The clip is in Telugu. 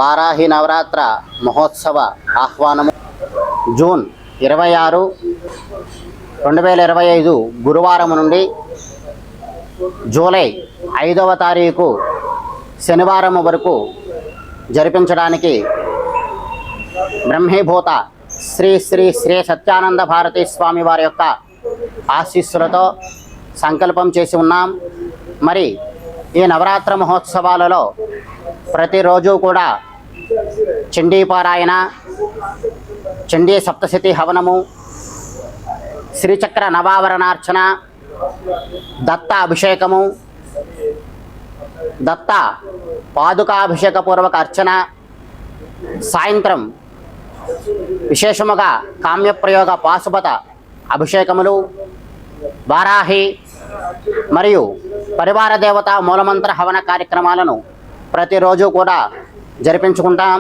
వారాహి నవరాత్ర మహోత్సవ ఆహ్వానము జూన్ 26, 2025 గురువారం నుండి జూలై 5వ తారీఖు శనివారం వరకు జరిపించడానికి బ్రహ్మీభూత శ్రీ శ్రీ శ్రీ సత్యానంద భారతీ స్వామి వారి యొక్క ఆశీస్సులతో సంకల్పం చేసి ఉన్నాం. మరి ఈ నవరాత్ర మహోత్సవాలలో ప్రతిరోజు కూడా చండీపారాయణ, చండీ సప్తశతి హవనము, శ్రీచక్ర నవావరణార్చన, దత్త అభిషేకము, దత్త పాదుకాభిషేకపూర్వక అర్చన, సాయంత్రం విశేషముగా కామ్యప్రయోగ పాశుపత అభిషేకములు, వారాహి మరియు పరివార దేవత మూలమంత్ర హవన కార్యక్రమాలను ప్రతిరోజు కూడా జరిపించుకుంటాం.